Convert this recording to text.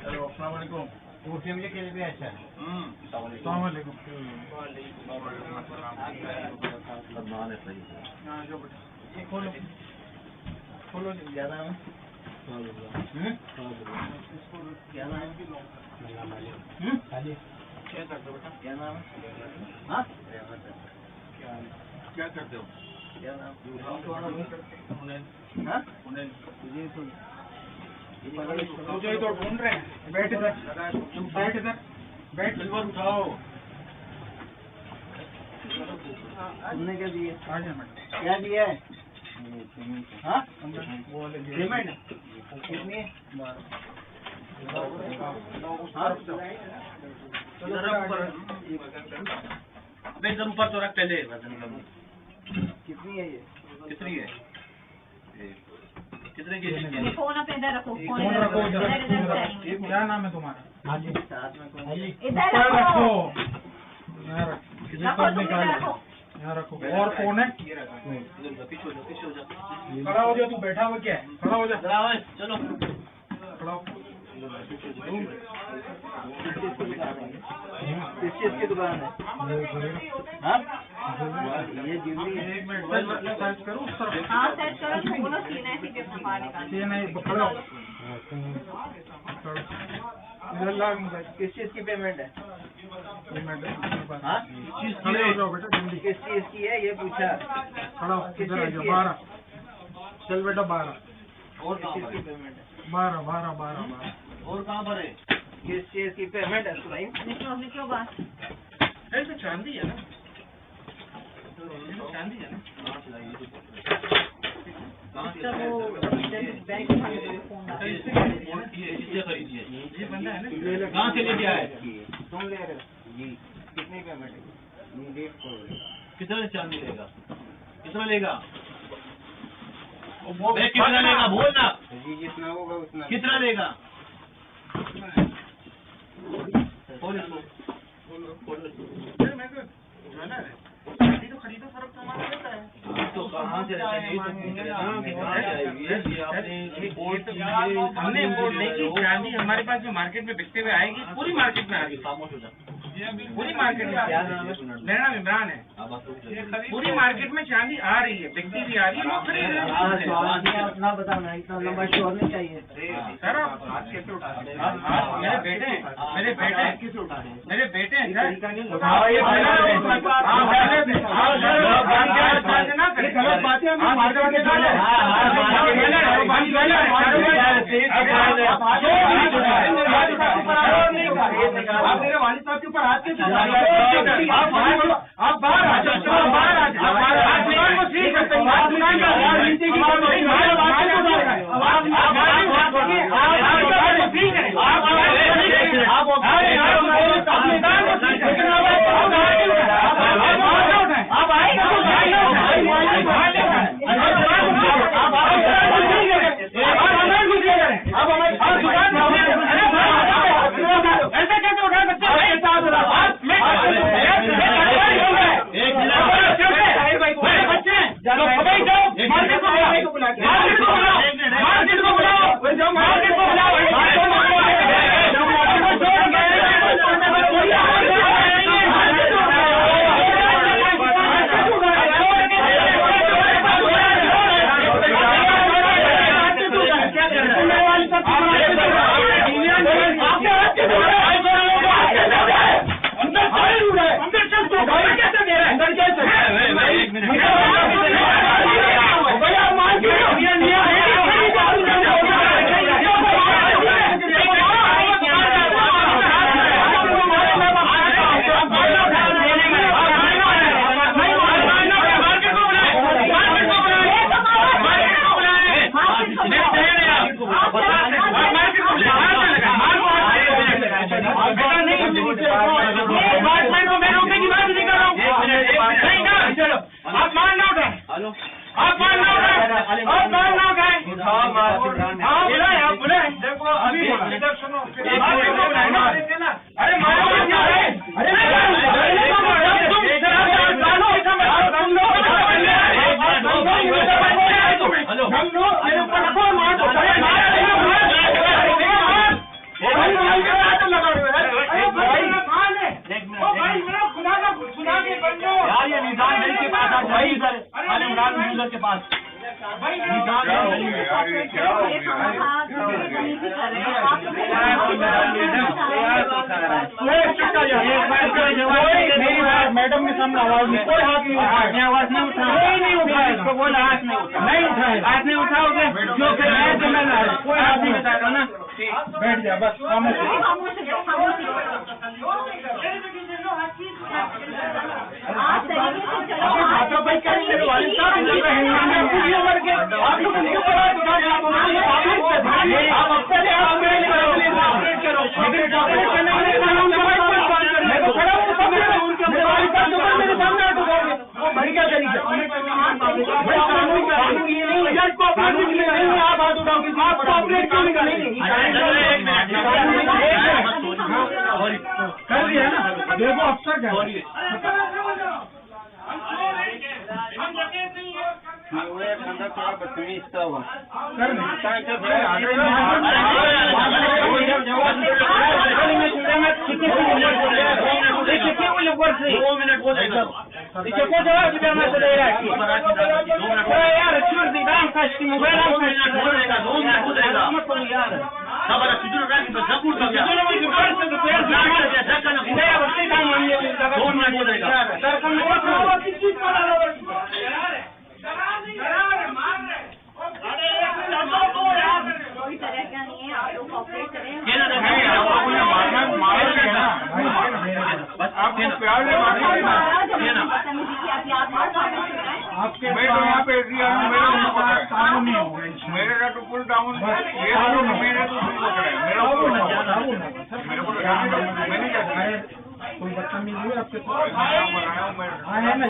चलो अस्सलाम वालेकुम। मुझे के लिए भी अच्छा है। अस्सलाम वालेकुम। ये खोलो खोलो ज्यादा है क्या नाम है? क्या करते हो बेटा? क्या नाम है? हाँ क्या करते हो? क्या नाम? मुझे तो ढूंढ रहे हैं। बैठ इधर, तुम बैठ इधर, बैठ सिल्वर उठाओ। तुमने क्या दिए? क्या दिया है? हाँ पेमेंट कितनी है? वजन ऊपर तो रख पहले वजन करो। कितनी है ये? कितनी है? कितने की? फोन अपने इधर रखो। फोन रखो इधर। क्या नाम है तुम्हारा? साथ में कौन? इधर रखो। रखो। यहाँ रखो। रखो तुम इधर रखो। यहाँ रखो। और फोन है? खड़ा हो जा, तू बैठा हुआ क्या है? खड़ा हो जा। चलो खड़ा हो। किस चीज की दुकान है? हाँ ये ज्वेलरी है। एक मिनट सर्च करूँ उस तरफ। हाँ सर्च करो तो बोलो सीना है फिर अपना बाहर निकाल। ये नहीं खड़ा हो। इधर लाग मोबाइल। किस चीज की पेमेंट है? पेमेंट है। हाँ खड़े हो जाओ बेटा जल्दी। किस चीज की है ये पूछा? खड़ा हो। इधर आ जाओ। 12 चल बेटा 12 और किस कहाँ चीज पर की है? पेमेंट है? 12 और कहाँ पर है? किस चीज की पेमेंट है सुनाई? निकलो निकलो बाहर। ऐसे चांदी है ना? चांदी है ना? अच्छा वो बैंक खाने के लिए फोन आ रहा है। इससे खरीदी है। ये बंदा है ना? कहाँ से लेके आए? तुम ले रहे हो जी? कितनी पेमेंट है? ये डेट को कितना चांदी लेगा? कितना लेगा? वो कितना लेगा बोल ना। जी जितना होगा उतना। कितना लेगा? बोल इसको। खरीदो खरीदो फर्क तो हमारा रहता है। तो कहाँ से रहता है? हमने इम्पोर्ट नहीं की। चांदी हमारे पास जो मार्केट में बिकते हुए आएगी पूरी मार्केट में आएगी। खामोश हो जा। पूरी मार्केट में। क्या नाम है? मेरा नाम इमरान है। पूरी मार्केट में चांदी आ रही है, बिकती भी आ रही है, लोग खरीद रहे हैं। अपना बताना इतना लंबा शोर नहीं चाहिए। सर आप हाथ कैसे उठा रहे हैं? मेरे बेटे हैं कैसे उठा रहे हैं? मेरे बेटे हैं सर। गलत बातें आप मेरे वालिद साहब के ऊपर हाथ के आप बाहर आ जाओ। ऐसे कैसे उठा सकते हैं? क्या हो गया? मैडम के सामने आवाज नहीं, कोई हाथ नहीं उठाया, आवाज नहीं उठाया, कोई नहीं उठाया, इसको बोला हाथ नहीं उठाया, नहीं उठाया, हाथ नहीं उठाओगे जो फिर है तो मैं कोई हाथ नहीं उठाएगा ना। बैठ जा बस, खामोश कर दिया ना, देखो अफसर क्या थोड़ा बदतमीज था वो आपके यहाँ पे मेरे का तो फुल डाउन मेरे तो कोई बच्चा मिल गया आपके बनाया हूँ मैं